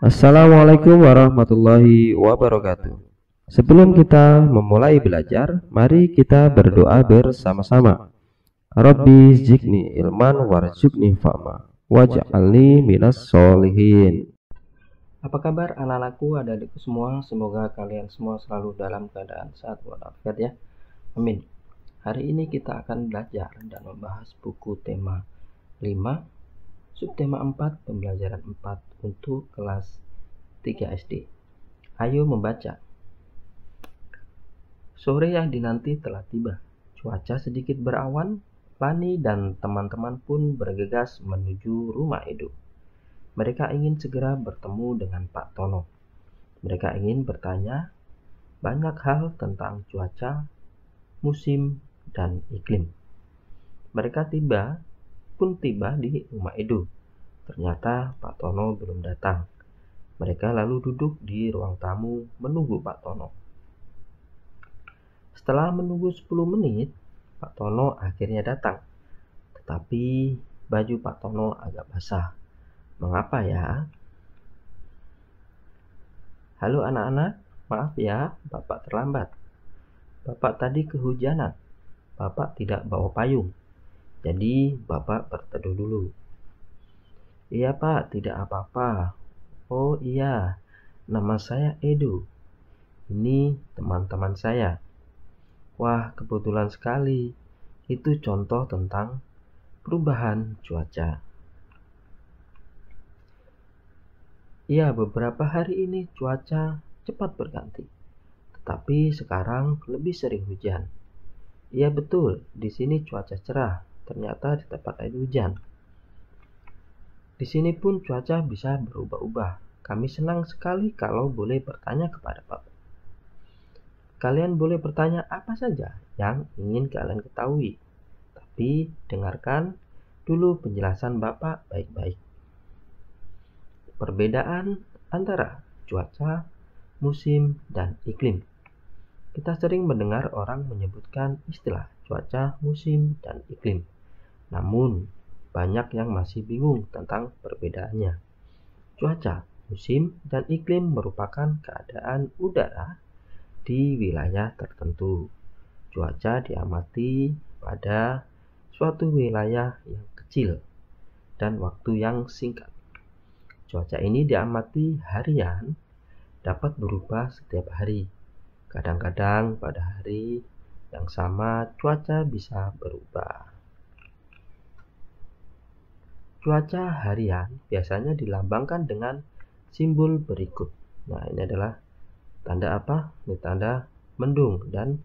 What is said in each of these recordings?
Assalamualaikum warahmatullahi wabarakatuh. Sebelum kita memulai belajar, mari kita berdoa bersama-sama. Rabbi zidni ilman warzuqni fahma waj'alni minas solihin. Apa kabar anak-anakku, adik-adikku semua? Semoga kalian semua selalu dalam keadaan sehat walafiat ya. Amin. Hari ini kita akan belajar dan membahas buku tema 5, subtema 4, pembelajaran 4 untuk kelas 3 SD. Ayo membaca. Sore yang dinanti telah tiba. Cuaca sedikit berawan. Lani dan teman-teman pun bergegas menuju rumah Edo. Mereka ingin segera bertemu dengan Pak Tono. Mereka ingin bertanya banyak hal tentang cuaca, musim, dan iklim. Mereka pun tiba di rumah Edo. Ternyata Pak Tono belum datang. Mereka lalu duduk di ruang tamu menunggu Pak Tono. Setelah menunggu 10 menit, Pak Tono akhirnya datang. Tetapi baju Pak Tono agak basah. Mengapa ya? Halo anak-anak, maaf ya, Bapak terlambat. Bapak tadi kehujanan. Bapak tidak bawa payung. Jadi Bapak berteduh dulu. Iya Pak, tidak apa-apa. Oh iya, nama saya Edo. Ini teman-teman saya. Wah, kebetulan sekali. Itu contoh tentang perubahan cuaca. Ya, beberapa hari ini cuaca cepat berganti. Tetapi sekarang lebih sering hujan. Iya betul, di sini cuaca cerah. Ternyata di tempat lain hujan. Di sini pun cuaca bisa berubah-ubah. Kami senang sekali kalau boleh bertanya kepada Bapak. Kalian boleh bertanya apa saja yang ingin kalian ketahui. Tapi dengarkan dulu penjelasan Bapak baik-baik. Perbedaan antara cuaca, musim, dan iklim. Kita sering mendengar orang menyebutkan istilah cuaca, musim, dan iklim. Namun, banyak yang masih bingung tentang perbedaannya. Cuaca, musim, dan iklim merupakan keadaan udara di wilayah tertentu. Cuaca diamati pada suatu wilayah yang kecil dan waktu yang singkat. Cuaca ini diamati harian, dapat berubah setiap hari. Kadang-kadang pada hari yang sama cuaca bisa berubah. Cuaca harian biasanya dilambangkan dengan simbol berikut. Nah, ini adalah tanda apa? Ini tanda mendung dan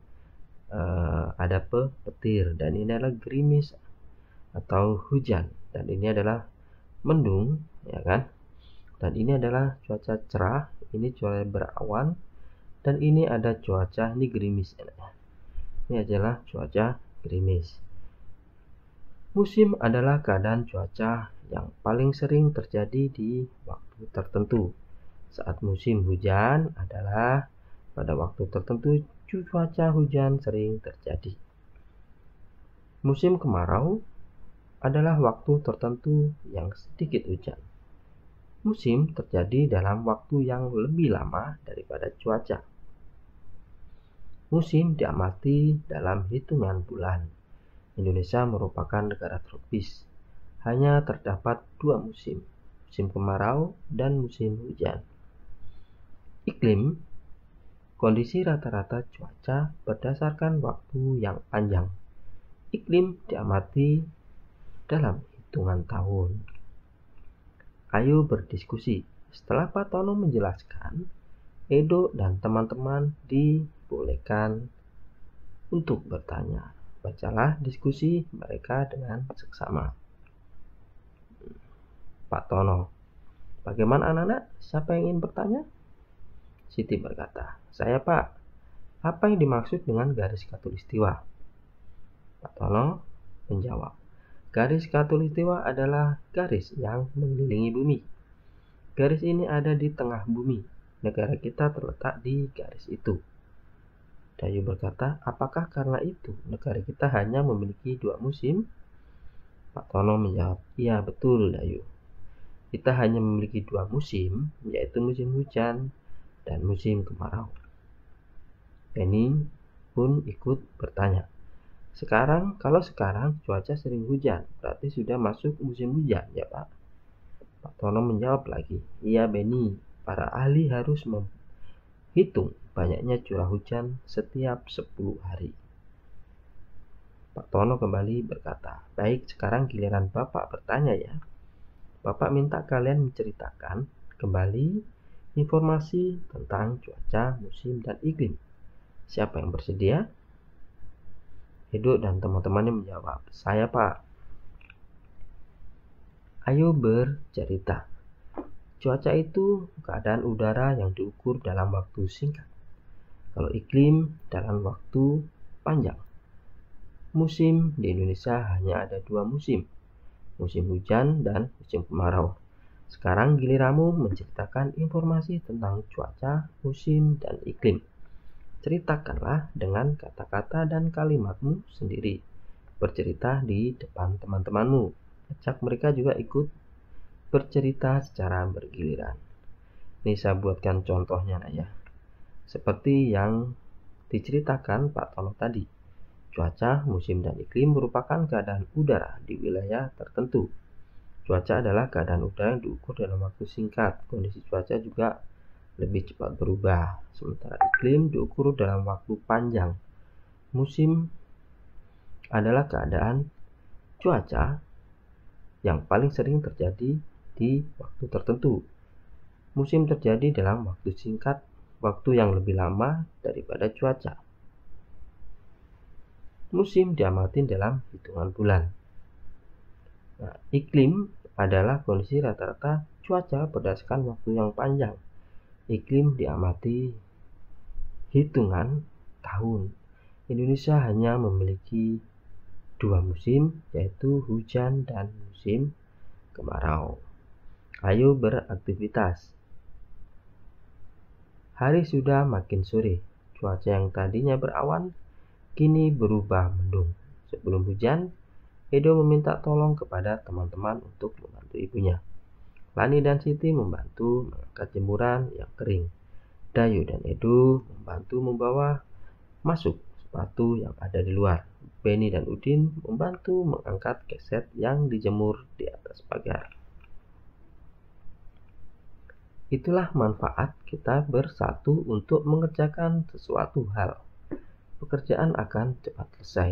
ada petir, dan ini adalah gerimis atau hujan, dan ini adalah mendung, ya kan? Dan ini adalah cuaca cerah, ini cuaca berawan, dan ini ada cuaca ini gerimis. Ini adalah cuaca gerimis. Musim adalah keadaan cuaca yang paling sering terjadi di waktu tertentu. Saat musim hujan adalah pada waktu tertentu cuaca hujan sering terjadi. Musim kemarau adalah waktu tertentu yang sedikit hujan. Musim terjadi dalam waktu yang lebih lama daripada cuaca. Musim diamati dalam hitungan bulan. Indonesia merupakan negara tropis. Hanya terdapat 2 musim, musim kemarau dan musim hujan. Iklim, kondisi rata-rata cuaca berdasarkan waktu yang panjang. Iklim diamati dalam hitungan tahun. Ayo berdiskusi. Setelah Pak Tono menjelaskan, Edo dan teman-teman dibolehkan untuk bertanya. Bacalah diskusi mereka dengan seksama. Pak Tono, bagaimana anak-anak? Siapa yang ingin bertanya? Siti berkata, saya Pak. Apa yang dimaksud dengan garis khatulistiwa? Pak Tono menjawab, garis khatulistiwa adalah garis yang mengelilingi bumi. Garis ini ada di tengah bumi. Negara kita terletak di garis itu. Dayu berkata, apakah karena itu negara kita hanya memiliki 2 musim? Pak Tono menjawab, iya betul Dayu. kita hanya memiliki dua musim, yaitu musim hujan dan musim kemarau. Benny pun ikut bertanya, kalau sekarang cuaca sering hujan, berarti sudah masuk musim hujan, ya Pak? Pak Tono menjawab lagi, iya Benny, para ahli harus menghitung banyaknya curah hujan setiap 10 hari. Pak Tono kembali berkata, baik, sekarang giliran Bapak bertanya ya. Bapak minta kalian menceritakan kembali informasi tentang cuaca, musim, dan iklim. Siapa yang bersedia? Edo dan teman-temannya menjawab, saya Pak. Ayo bercerita. Cuaca itu keadaan udara yang diukur dalam waktu singkat. Kalau iklim dalam waktu panjang. Musim di Indonesia hanya ada 2 musim. Musim hujan dan musim kemarau. Sekarang giliranmu menceritakan informasi tentang cuaca, musim, dan iklim. Ceritakanlah dengan kata-kata dan kalimatmu sendiri. Bercerita di depan teman-temanmu. Ajak mereka juga ikut bercerita secara bergiliran. Ini saya buatkan contohnya ya. Seperti yang diceritakan Pak Tono tadi. Cuaca, musim, dan iklim merupakan keadaan udara di wilayah tertentu. Cuaca adalah keadaan udara yang diukur dalam waktu singkat. Kondisi cuaca juga lebih cepat berubah, sementara iklim diukur dalam waktu panjang. Musim adalah keadaan cuaca yang paling sering terjadi di waktu tertentu. Musim terjadi dalam waktu singkat, waktu yang lebih lama daripada cuaca. Musim diamati dalam hitungan bulan. Nah, iklim adalah kondisi rata-rata cuaca berdasarkan waktu yang panjang. Iklim diamati hitungan tahun. Indonesia hanya memiliki 2 musim, yaitu hujan dan musim kemarau. Ayo beraktivitas. Hari sudah makin sore. Cuaca yang tadinya berawan kini berubah mendung. Sebelum hujan, Edo meminta tolong kepada teman-teman untuk membantu ibunya. Lani dan Siti membantu mengangkat jemuran yang kering. Dayu dan Edo membantu membawa masuk sepatu yang ada di luar. Benny dan Udin membantu mengangkat keset yang dijemur di atas pagar. Itulah manfaat kita bersatu untuk mengerjakan sesuatu hal. Pekerjaan akan cepat selesai.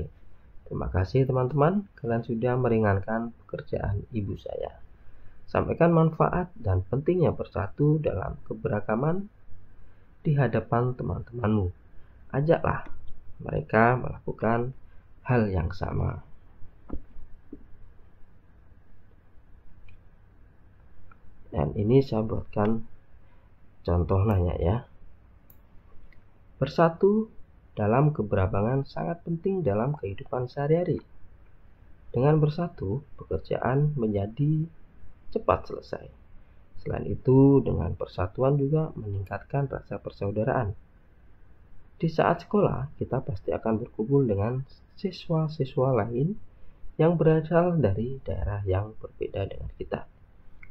Terima kasih teman-teman, kalian sudah meringankan pekerjaan ibu saya. Sampaikan manfaat dan pentingnya bersatu dalam keberagaman di hadapan teman-temanmu. Ajaklah mereka melakukan hal yang sama. Dan ini saya buatkan contoh nanya ya. Bersatu dalam keberagaman sangat penting dalam kehidupan sehari-hari. Dengan bersatu, pekerjaan menjadi cepat selesai. Selain itu, dengan persatuan juga meningkatkan rasa persaudaraan. Di saat sekolah, kita pasti akan berkumpul dengan siswa-siswa lain yang berasal dari daerah yang berbeda dengan kita.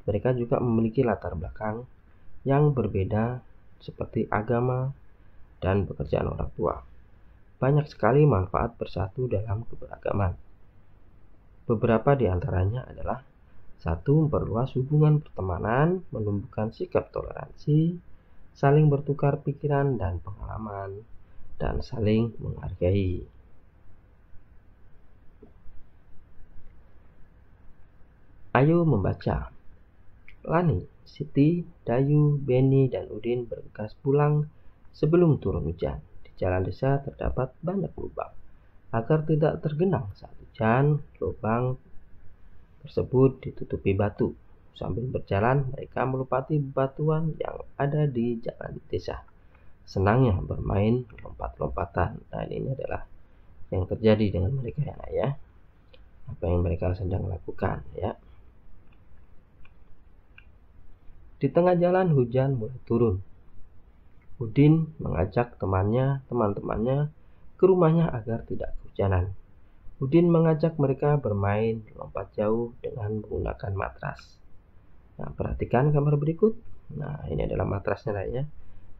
Mereka juga memiliki latar belakang yang berbeda seperti agama dan pekerjaan orang tua. Banyak sekali manfaat bersatu dalam keberagaman. Beberapa di antaranya adalah 1. Memperluas hubungan pertemanan, menumbuhkan sikap toleransi, saling bertukar pikiran dan pengalaman, dan saling menghargai. Ayo membaca. Lani, Siti, Dayu, Benny, dan Udin bergegas pulang sebelum turun hujan. Di jalan desa terdapat banyak lubang. Agar tidak tergenang saat hujan, lubang tersebut ditutupi batu. Sambil berjalan, mereka melupati batuan yang ada di jalan desa. Senangnya bermain lompat-lompatan. Dan ini adalah yang terjadi dengan mereka ya. Apa yang mereka sedang lakukan ya. Di tengah jalan hujan mulai turun. Udin mengajak teman-temannya ke rumahnya agar tidak kehujanan. Udin mengajak mereka bermain lompat jauh dengan menggunakan matras. Nah, perhatikan gambar berikut. Nah, ini adalah matrasnya ya,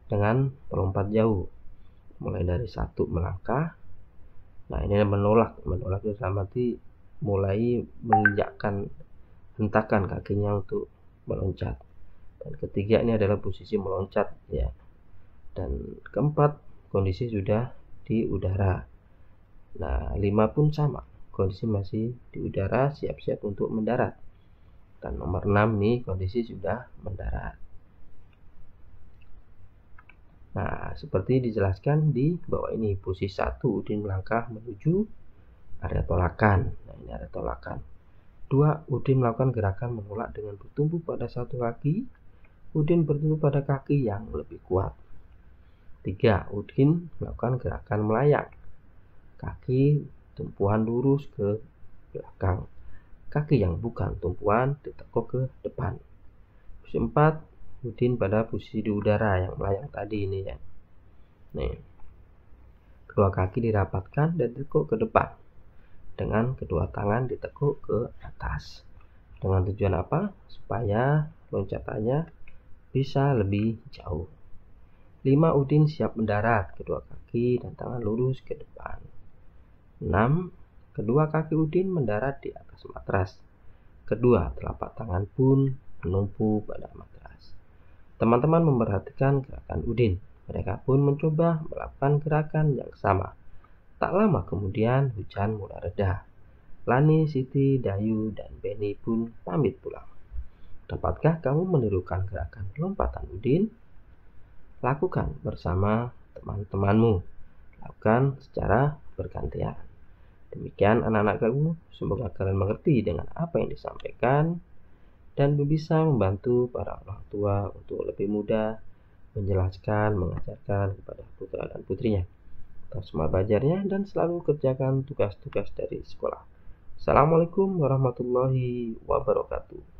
dengan melompat jauh. Mulai dari 1 melangkah. Nah, ini menolak itu sama arti mulai menginjakkan hentakan kakinya untuk meloncat. Dan ketiga ini adalah posisi meloncat ya. Dan keempat kondisi sudah di udara. Nah, 5 pun sama, kondisi masih di udara siap-siap untuk mendarat. Dan nomor 6 nih kondisi sudah mendarat. Nah, seperti dijelaskan di bawah ini, posisi 1 Udin melangkah menuju area tolakan. Nah, ini area tolakan. 2 Udin melakukan gerakan menolak dengan bertumpu pada satu kaki. Udin bertumpu pada kaki yang lebih kuat. 3 Udin melakukan gerakan melayang. Kaki tumpuan lurus ke belakang. Kaki yang bukan tumpuan ditekuk ke depan. Posisi 4 Udin pada posisi di udara yang melayang tadi ini ya. Nih, kedua kaki dirapatkan dan ditekuk ke depan dengan kedua tangan ditekuk ke atas. Dengan tujuan apa? Supaya loncatannya bisa lebih jauh. 5 Udin siap mendarat, kedua kaki dan tangan lurus ke depan. 6 kedua kaki Udin mendarat di atas matras. Kedua telapak tangan pun menumpu pada matras. Teman-teman memperhatikan gerakan Udin. Mereka pun mencoba melakukan gerakan yang sama. Tak lama kemudian hujan mulai reda. Lani, Siti, Dayu, dan Beni pun pamit pulang. Dapatkah kamu menirukan gerakan lompatan Udin? Lakukan bersama teman-temanmu. Lakukan secara bergantian. Demikian anak-anakku, semoga kalian mengerti dengan apa yang disampaikan dan bisa membantu para orang tua untuk lebih mudah menjelaskan, mengajarkan kepada putra dan putrinya. Tetap semangat belajarnya dan selalu kerjakan tugas-tugas dari sekolah. Assalamualaikum warahmatullahi wabarakatuh.